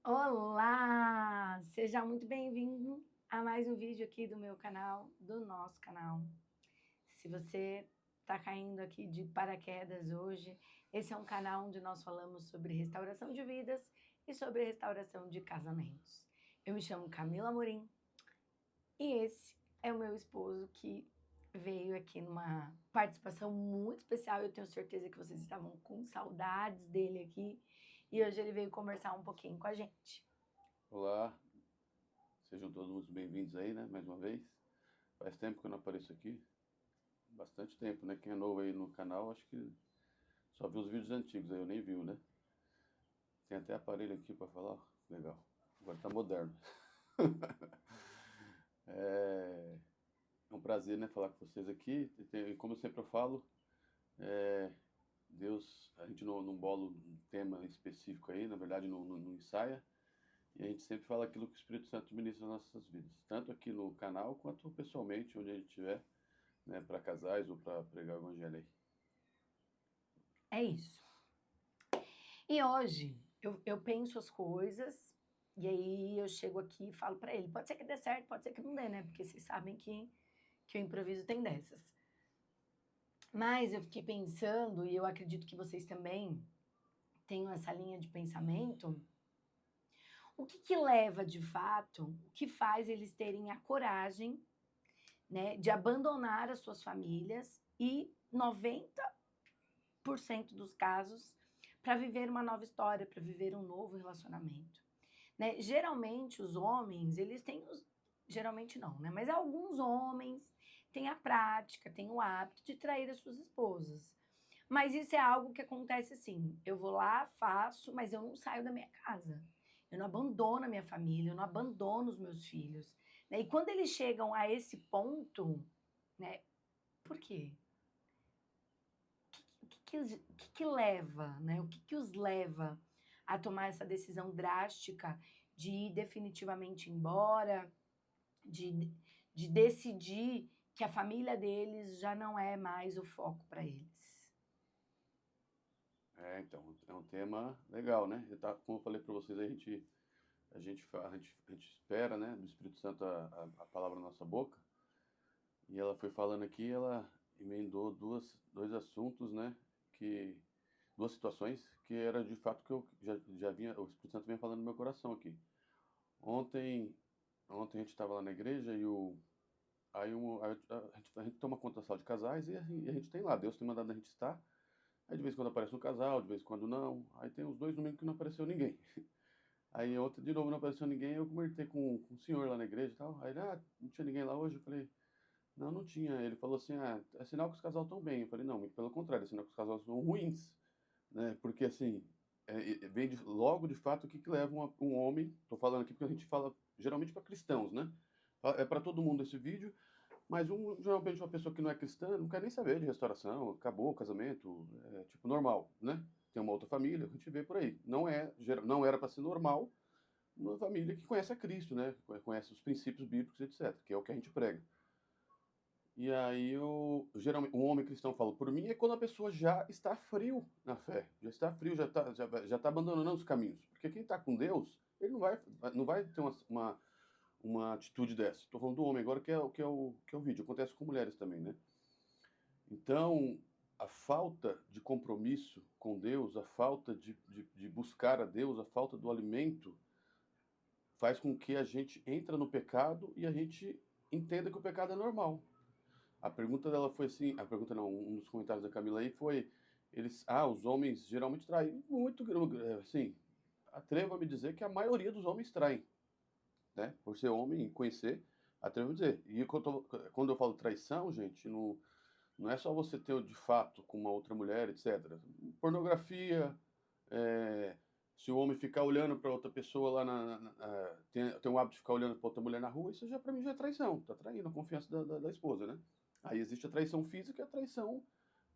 Olá! Seja muito bem-vindo a mais um vídeo aqui do meu canal, do nosso canal. Se você está caindo aqui de paraquedas hoje, esse é um canal onde nós falamos sobre restauração de vidas e sobre restauração de casamentos. Eu me chamo Camila Amorim e esse é o meu esposo que veio aqui numa participação muito especial. Eu tenho certeza que vocês estavam com saudades dele aqui e hoje ele veio conversar um pouquinho com a gente. Olá, sejam todos bem-vindos aí, né, mais uma vez. Faz tempo que eu não apareço aqui, bastante tempo, né? Quem é novo aí no canal, acho que só viu os vídeos antigos aí, eu nem viu, né? Tem até aparelho aqui para falar, legal. Agora tá moderno. É um prazer, né, falar com vocês aqui. E como eu sempre falo, é, Deus, a gente não bola um tema específico aí, na verdade não ensaia. E a gente sempre fala aquilo que o Espírito Santo ministra nas nossas vidas, tanto aqui no canal quanto pessoalmente, onde a gente estiver, né, para casais ou para pregar o evangelho aí. É isso. E hoje eu penso as coisas e aí eu chego aqui e falo para ele. Pode ser que dê certo, pode ser que não dê, né? Porque vocês sabem que o improviso tem dessas. Mas eu fiquei pensando, e eu acredito que vocês também tenham essa linha de pensamento, o que leva de fato, o que faz eles terem a coragem, né, de abandonar as suas famílias e 90% dos casos para viver uma nova história, para viver um novo relacionamento. Né? Geralmente os homens, eles têm os... Geralmente não, né? Mas alguns homens têm a prática, têm o hábito de trair as suas esposas. Mas isso é algo que acontece assim. Eu vou lá, faço, mas eu não saio da minha casa. Eu não abandono a minha família, eu não abandono os meus filhos. Né? E quando eles chegam a esse ponto, né? Por quê? O que leva, né? O que os leva a tomar essa decisão drástica de ir definitivamente embora, de, de decidir que a família deles já não é mais o foco para eles? Então, é um tema legal, né? Como eu falei para vocês, a gente espera, né, do Espírito Santo a palavra na nossa boca, e ela foi falando aqui, ela emendou dois assuntos, né, duas situações que era de fato que eu já vinha, o Espírito Santo vinha falando no meu coração aqui. Ontem, ontem a gente estava lá na igreja e a gente toma conta da sala de casais e a gente tem lá, Deus tem mandado a gente estar. Aí de vez em quando aparece um casal, de vez em quando não. Aí tem uns dois domingos que não apareceu ninguém. Aí ontem de novo não apareceu ninguém, eu conversei com o senhor lá na igreja e tal. Aí ele, não tinha ninguém lá hoje? Eu falei, não tinha. Ele falou assim, é sinal que os casais estão bem. Eu falei, não, muito pelo contrário, é sinal que os casais são ruins, né? Porque assim, vem logo de fato o que leva um homem, tô falando aqui porque a gente fala geralmente para cristãos, né? É para todo mundo esse vídeo, mas geralmente uma pessoa que não é cristã não quer nem saber de restauração, acabou o casamento, é tipo normal, né? Tem uma outra família, a gente vê por aí. Não era para ser normal uma família que conhece a Cristo, né? Conhece os princípios bíblicos, etc., que é o que a gente prega. E aí, geralmente, um homem cristão fala, por mim, é quando a pessoa já está frio na fé, já está frio, já tá abandonando os caminhos. Porque quem está com Deus, ele não vai ter uma atitude dessa. Estou falando do homem agora, que é o vídeo. Acontece com mulheres também, né? Então, a falta de compromisso com Deus, a falta de buscar a Deus, a falta do alimento, faz com que a gente entre no pecado e a gente entenda que o pecado é normal. A pergunta dela foi assim, a pergunta não, um dos comentários da Camila aí foi, os homens geralmente traem muito, assim, atrevo a me dizer que a maioria dos homens traem, né? Por ser homem e conhecer, atrevo a dizer. E quando eu falo traição, gente, não é só você ter de fato com uma outra mulher, etc. Pornografia, é, se o homem ficar olhando para outra pessoa lá tem o hábito de ficar olhando para outra mulher na rua, isso já para mim já é traição, tá traindo a confiança da esposa, né? Aí existe a traição física e a traição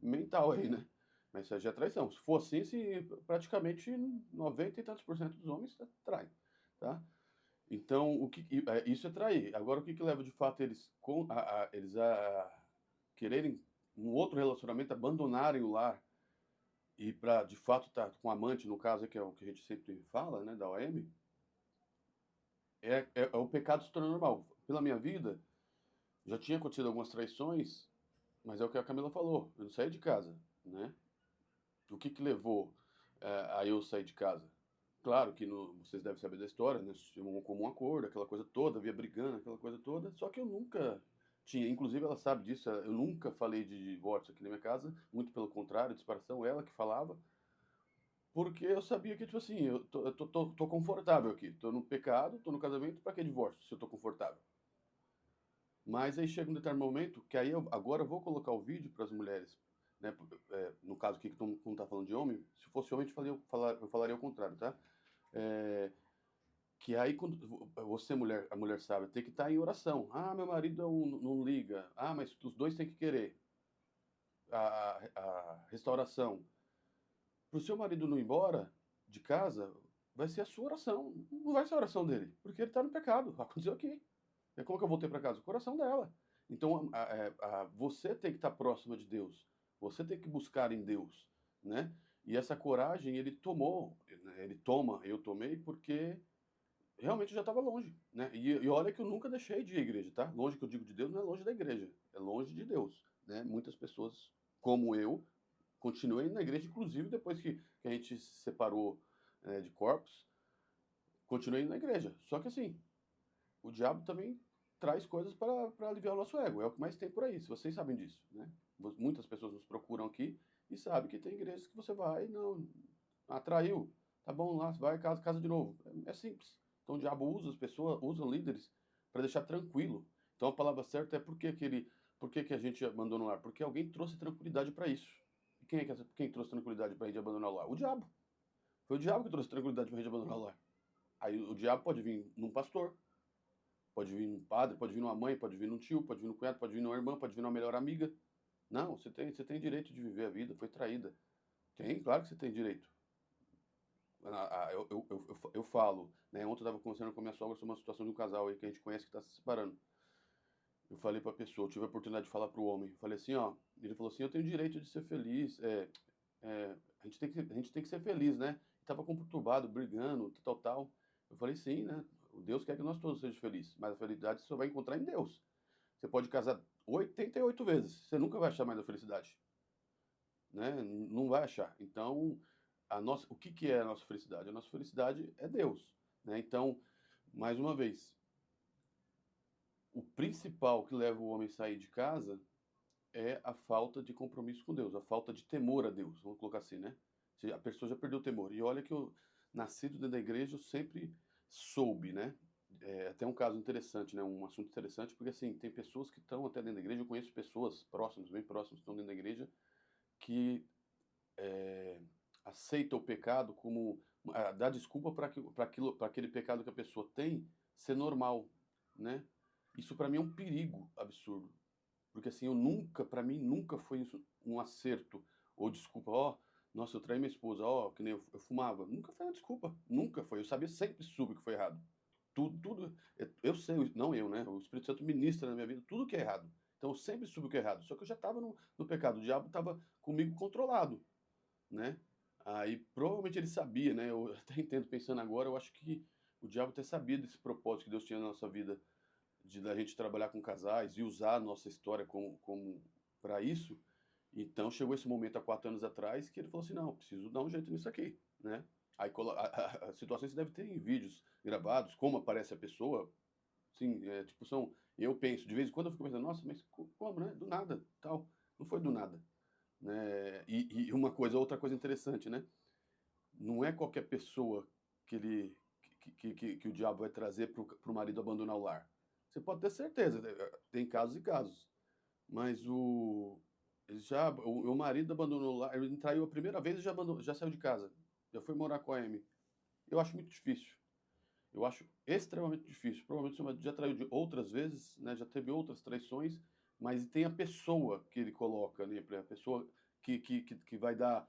mental aí, né? Mas isso já é traição. Se for assim, praticamente 90 e tantos por cento dos homens traem, tá? Então, isso é trair. Agora, o que leva de fato eles a quererem um outro relacionamento, abandonarem o lar e para de fato estar com amante, no caso, que é o que a gente sempre fala, né, da OM, o pecado se torna normal. Pela minha vida, já tinha acontecido algumas traições, mas é o que a Camila falou, eu não saí de casa, né? O que levou a eu sair de casa? Claro que vocês devem saber da história, né? Tínhamos um comum acordo, aquela coisa toda, via brigando, aquela coisa toda. Só que eu nunca tinha, inclusive ela sabe disso, eu nunca falei de divórcio aqui na minha casa, muito pelo contrário, de separação, ela que falava, porque eu sabia que, tipo assim, tô confortável aqui, tô no pecado, tô no casamento, pra que divórcio se eu tô confortável? Mas aí chega um determinado momento que aí agora eu vou colocar o vídeo para as mulheres, né? No caso aqui que não está falando de homem, se fosse homem eu falaria o contrário, tá? É, que aí quando você mulher, a mulher sabe, tem que estar em oração. Ah, meu marido não liga. Ah, mas os dois têm que querer a restauração. Para o seu marido não ir embora de casa, vai ser a sua oração. Não vai ser a oração dele, porque ele está no pecado. Aconteceu aqui. É como que eu voltei para casa? O coração dela. Então, você tem que estar próxima de Deus. Você tem que buscar em Deus, né? E essa coragem ele tomou, né? Ele toma, eu tomei, porque realmente eu já estava longe, né? E olha que eu nunca deixei de ir à igreja, tá? Longe que eu digo de Deus não é longe da igreja, é longe de Deus, né? Muitas pessoas, como eu, continuam indo na igreja, inclusive depois que a gente se separou, de corpos, continuei indo na igreja. Só que assim, o diabo também traz coisas para aliviar o nosso ego. É o que mais tem por aí, se vocês sabem disso, né? Muitas pessoas nos procuram aqui e sabem que tem igrejas que você vai, não, atraiu, tá bom lá, vai, casa de novo. É simples. Então o diabo usa as pessoas, usa líderes para deixar tranquilo. Então a palavra certa é por que a gente abandonou o lar? Porque alguém trouxe tranquilidade para isso. E quem trouxe tranquilidade para a gente abandonar o lar? O diabo. Foi o diabo que trouxe tranquilidade para a gente abandonar o lar. Aí o diabo pode vir num pastor, pode vir um padre, pode vir uma mãe, pode vir um tio, pode vir um cunhado, pode vir uma irmã, pode vir uma melhor amiga. Não, você tem direito de viver a vida, foi traída. Tem, claro que você tem direito. Eu falo, né? Ontem eu estava conversando com a minha sogra sobre uma situação de um casal aí que a gente conhece que está se separando. Eu falei para a pessoa, eu tive a oportunidade de falar para o homem. Eu falei assim, ó, ele falou assim, eu tenho direito de ser feliz. A gente tem que ser feliz, né? Estava conturbado, brigando, tal, tal. Eu falei, sim, né? O Deus quer que nós todos sejamos felizes, mas a felicidade você só vai encontrar em Deus. Você pode casar 88 vezes, você nunca vai achar mais a felicidade, né? Não vai achar. Então, o que é a nossa felicidade? A nossa felicidade é Deus, né? Então, mais uma vez, o principal que leva o homem a sair de casa é a falta de compromisso com Deus, a falta de temor a Deus, vamos colocar assim, né? A pessoa já perdeu o temor. E olha que eu, nascido dentro da igreja, eu sempre soube, né? É até um caso interessante, né? Um assunto interessante, porque assim, tem pessoas que estão até dentro da igreja, eu conheço pessoas próximas, bem próximas, que estão dentro da igreja, que aceita o pecado como dá desculpa para aquele pecado que a pessoa tem ser normal, né? Isso para mim é um perigo absurdo, porque assim, para mim nunca foi isso um acerto ou desculpa, ó, nossa, eu traí minha esposa, ó, que nem eu fumava, nunca foi uma desculpa, nunca foi. Eu sabia, sempre soube que foi errado. Tudo, eu sei, não eu, né? O Espírito Santo ministra na minha vida tudo que é errado. Então eu sempre soube o que é errado. Só que eu já estava no pecado, o diabo estava comigo controlado, né? Aí provavelmente ele sabia, né? Eu até entendo pensando agora, eu acho que o diabo até sabia desse propósito que Deus tinha na nossa vida, de da gente trabalhar com casais e usar a nossa história como para isso. Então chegou esse momento há 4 anos atrás que ele falou assim, não, preciso dar um jeito nisso aqui, né? Aí a situação você deve ter em vídeos gravados, como aparece a pessoa, sim, tipo, eu penso, de vez em quando eu fico pensando, nossa, mas como, né? Do nada, tal. Não foi do nada, né? E outra coisa interessante, né? Não é qualquer pessoa que que o diabo vai trazer para o marido abandonar o lar. Você pode ter certeza, tem casos e casos. Mas o marido abandonou o lar, ele traiu a primeira vez e já saiu de casa. Já foi morar com a Amy. Eu acho muito difícil. Eu acho extremamente difícil. Provavelmente o seu marido já traiu de outras vezes, né? Já teve outras traições, mas tem a pessoa que ele coloca, né? A pessoa que vai dar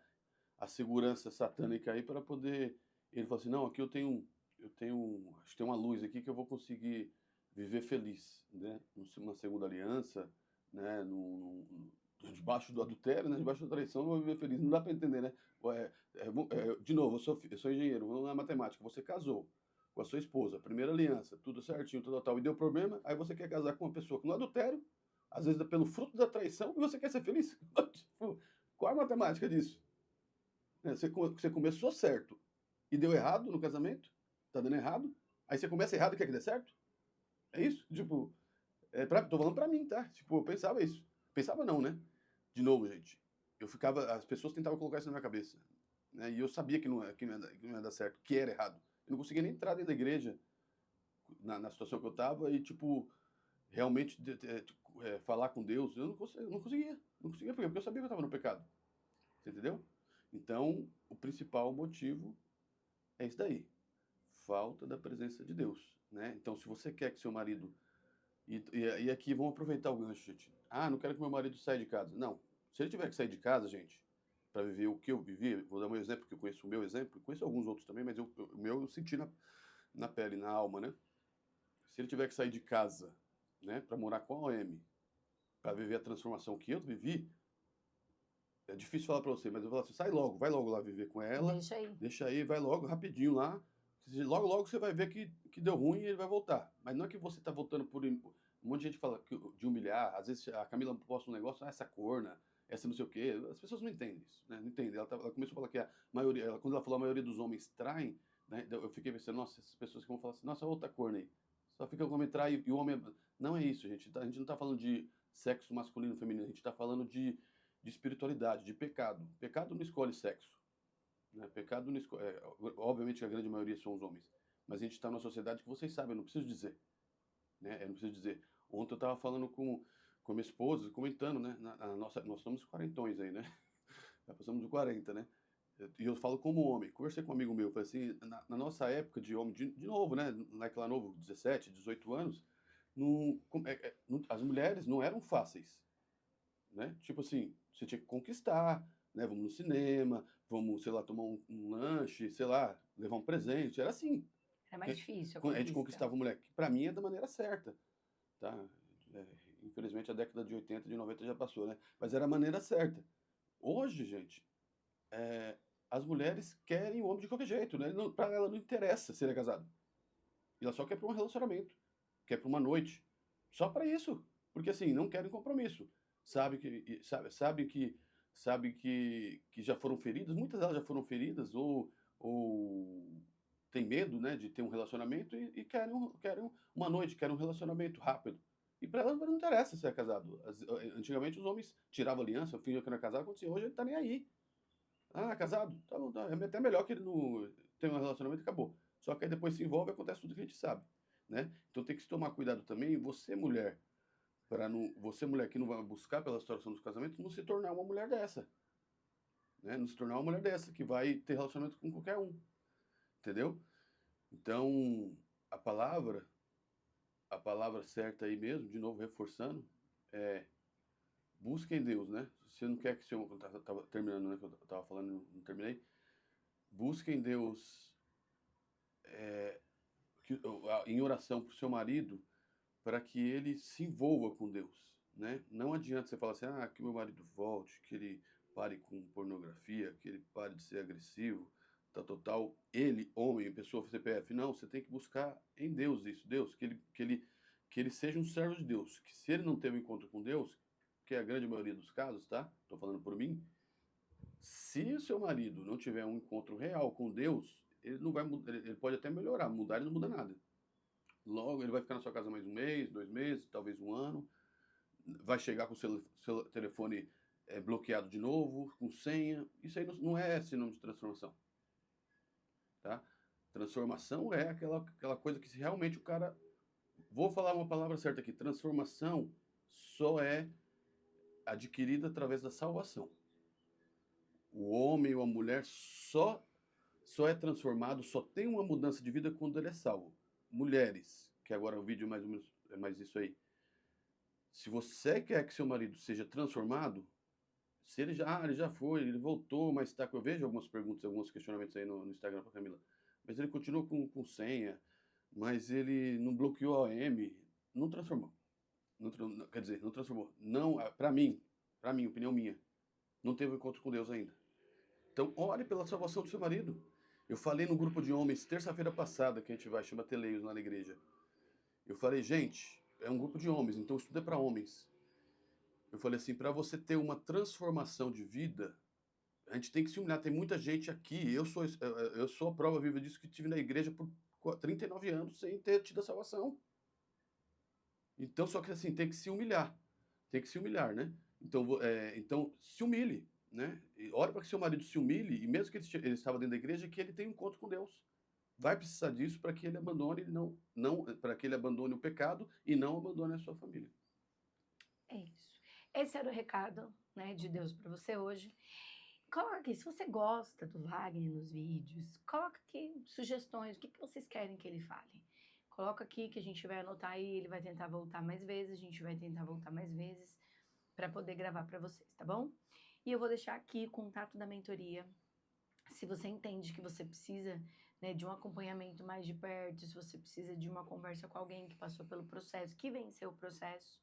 a segurança satânica aí para poder. Ele falou assim: não, aqui acho que tem uma luz aqui que eu vou conseguir viver feliz, né? Numa segunda aliança, né? Debaixo do adultério, né? Debaixo da traição, eu vou viver feliz. Não dá para entender, né? De novo, eu sou engenheiro, vamos na matemática. Você casou com a sua esposa, primeira aliança, tudo certinho, tudo tal, e deu problema, aí você quer casar com uma pessoa que no adultério, às vezes pelo fruto da traição, e você quer ser feliz? Tipo, qual a matemática disso? Você começou certo e deu errado no casamento, tá dando errado, aí você começa errado e quer que dê certo? É isso? Tipo, tô falando pra mim, tá? Tipo, eu pensava isso. Pensava não, né? De novo, gente. As pessoas tentavam colocar isso na minha cabeça, né? E eu sabia que não ia dar certo, que era errado. Eu não conseguia nem entrar dentro da igreja na situação que eu tava e, tipo, realmente falar com Deus. Eu não conseguia. Não conseguia por quê? Porque eu sabia que eu tava no pecado. Você entendeu? Então, o principal motivo é isso daí. Falta da presença de Deus, né? Então, se você quer que seu marido e aqui vamos aproveitar o gancho, gente. Ah, não quero que meu marido saia de casa. Não. Se ele tiver que sair de casa, gente, para viver o que eu vivi, vou dar um exemplo, que eu conheço o meu exemplo, conheço alguns outros também, mas o meu eu senti na pele, na alma, né? Se ele tiver que sair de casa, né, para morar com a OM, para viver a transformação que eu vivi, é difícil falar para você, mas eu vou falar assim, sai logo, vai logo lá viver com ela, deixa aí, vai logo, rapidinho lá, logo, logo você vai ver que deu ruim e ele vai voltar. Mas não é que você tá voltando por... Um monte de gente fala de humilhar, às vezes a Camila posta um negócio, essa corna, essa não sei o quê, as pessoas não entendem isso, né? Não entendem. Ela começou a falar que a maioria, quando ela falou a maioria dos homens traem, né? Eu fiquei pensando, nossa, essas pessoas que vão falar assim, nossa, outra corna aí. Só fica o homem trai e o homem... Não é isso, gente. A gente não tá falando de sexo masculino e feminino, a gente tá falando de espiritualidade, de pecado. Pecado não escolhe sexo. Né? Pecado não escolhe. Obviamente a grande maioria são os homens. Mas a gente está numa sociedade que vocês sabem, eu não preciso dizer. Né? Eu não preciso dizer. Ontem eu estava falando com a minha esposa, comentando, né? Nós somos quarentões aí, né? Já passamos de 40, né? E eu falo como homem. Conversei com um amigo meu, falei assim, na nossa época de homem, de novo, né? Naquela novo, 17, 18 anos, as mulheres não eram fáceis. Né? Tipo assim, você tinha que conquistar, né? Vamos no cinema, vamos, sei lá, tomar um lanche, sei lá, levar um presente. Era assim. É mais difícil a A gente conquista. conquistava a mulher, que pra mim é da maneira certa, tá? Infelizmente a década de 80, de 90 já passou, né? Mas era a maneira certa. Hoje, gente, as mulheres querem o homem de qualquer jeito, né? Pra ela não interessa se ele é casado. Ela só quer pra um relacionamento, quer pra uma noite. Só pra isso. Porque assim, não querem compromisso. Sabe que já foram feridas, muitas delas já foram feridas ou tem medo, né, de ter um relacionamento e querem uma noite, querem um relacionamento rápido. E para elas não interessa se é casado. Antigamente os homens tiravam aliança, fingiam que não era casado, acontecia. Hoje ele tá nem aí. Ah, casado? Tá bom, tá. É até melhor que ele não tenha um relacionamento e acabou. Só que aí depois se envolve e acontece tudo que a gente sabe, né? Então tem que se tomar cuidado também, você mulher, para não, você mulher que não vai buscar pela situação dos casamentos, não se tornar uma mulher dessa, né? Não se tornar uma mulher dessa que vai ter relacionamento com qualquer um, entendeu? Então, a palavra, a palavra certa aí mesmo, de novo reforçando, é busquem Deus, né? Se você não quer que seu, eu tava terminando, né? Que eu tava falando, não terminei. Busquem Deus em oração para o seu marido, para que ele se envolva com Deus, né? Não adianta você falar assim, ah, que meu marido volte, que ele pare com pornografia, que ele pare de ser agressivo, tal, tal, tal. Ele, homem, pessoa CPF, não, você tem que buscar em Deus isso, Deus, que ele seja um servo de Deus, que se ele não ter um encontro com Deus, que é a grande maioria dos casos, tá? Tô falando por mim. Se o seu marido não tiver um encontro real com Deus, ele não vai mudar, ele pode até melhorar, mudar ele não muda nada. Logo, ele vai ficar na sua casa mais um mês, 2 meses, talvez um ano. Vai chegar com o seu telefone bloqueado de novo, com senha. Isso aí não é sinônimo de transformação. Tá? Transformação é aquela coisa que se realmente o cara... Vou falar uma palavra certa aqui. Transformação só é adquirida através da salvação. O homem ou a mulher só é transformado, só tem uma mudança de vida quando ele é salvo. Mulheres, que agora o vídeo mais ou menos é mais isso aí. Se você quer que seu marido seja transformado, se ele já foi, ele voltou, mas tá, eu vejo algumas perguntas, alguns questionamentos aí no Instagram para Camila, mas ele continua com senha, mas ele não bloqueou a OM, não transformou. Quer dizer, não transformou. Não, para mim, opinião minha, não teve um encontro com Deus ainda. Então, ore pela salvação do seu marido. Eu falei no grupo de homens terça-feira passada, que a gente vai, chama Teleios lá na igreja. Eu falei, gente, é um grupo de homens, então estudo é para homens. Eu falei assim, para você ter uma transformação de vida, a gente tem que se humilhar. Tem muita gente aqui, eu sou a prova viva disso, que estive na igreja por 39 anos sem ter tido a salvação. Então, só que assim, tem que se humilhar. Tem que se humilhar, né? Então se humilhe, né? E ore para que seu marido se humilhe, e mesmo que ele estava dentro da igreja, que ele tenha um encontro com Deus. Vai precisar disso para que ele abandone, para que ele abandone o pecado e não abandone a sua família. É isso. Esse era o recado, né, de Deus para você hoje. Coloca aqui, se você gosta do Wagner nos vídeos, coloca aqui sugestões, o que vocês querem que ele fale. Coloca aqui que a gente vai anotar aí, ele vai tentar voltar mais vezes, a gente vai tentar voltar mais vezes para poder gravar para vocês, tá bom? E eu vou deixar aqui o contato da mentoria. Se você entende que você precisa, né, de um acompanhamento mais de perto, se você precisa de uma conversa com alguém que passou pelo processo, que venceu o processo,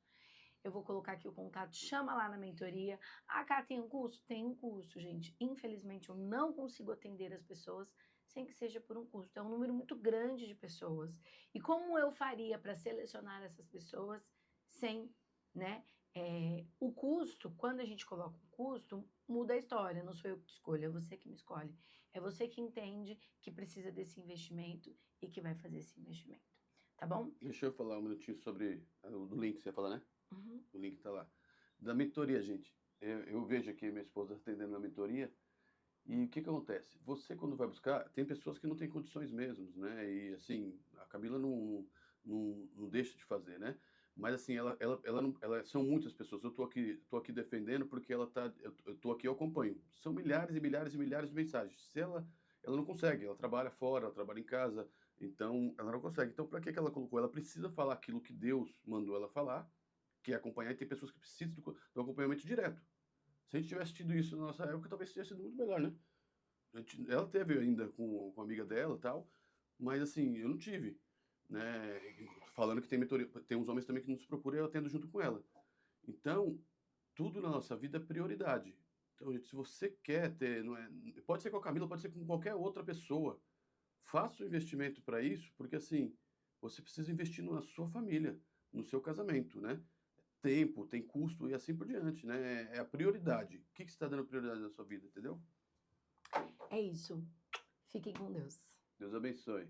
eu vou colocar aqui o contato, chama lá na mentoria. Ah, cá, tem um custo? Tem um custo, gente. Infelizmente, eu não consigo atender as pessoas sem que seja por um custo. É um número muito grande de pessoas. E como eu faria para selecionar essas pessoas sem, né? O custo, quando a gente coloca um custo, muda a história. Não sou eu que te escolho, é você que me escolhe. É você que entende que precisa desse investimento e que vai fazer esse investimento. Tá bom? Deixa eu falar um minutinho sobre o do link que você ia falar, né? Uhum. O link tá lá. Da mentoria, gente. Eu vejo aqui minha esposa atendendo na mentoria. E o que acontece? Você, quando vai buscar, tem pessoas que não têm condições mesmo, né? E, assim, a Camila não deixa de fazer, né? Mas, assim, são muitas pessoas. Eu tô aqui defendendo porque eu tô aqui, eu acompanho. São milhares e milhares e milhares de mensagens. Se ela não consegue, ela trabalha fora, ela trabalha em casa, então ela não consegue. Então, para que ela colocou? Ela precisa falar aquilo que Deus mandou ela falar, que é acompanhar, e tem pessoas que precisam do acompanhamento direto. Se a gente tivesse tido isso na nossa época, talvez teria sido muito melhor, né? Ela teve ainda com a amiga dela e tal, mas assim, eu não tive, né? Falando que tem mentoria, tem uns homens também que nos procuram e eu atendo junto com ela. Então, tudo na nossa vida é prioridade. Então, gente, se você quer ter, não é, pode ser com a Camila, pode ser com qualquer outra pessoa, faça o investimento para isso, porque assim, você precisa investir na sua família, no seu casamento, né? Tempo, tem custo e assim por diante, né? É a prioridade. O que você está dando prioridade na sua vida, entendeu? É isso. Fiquem com Deus. Deus abençoe.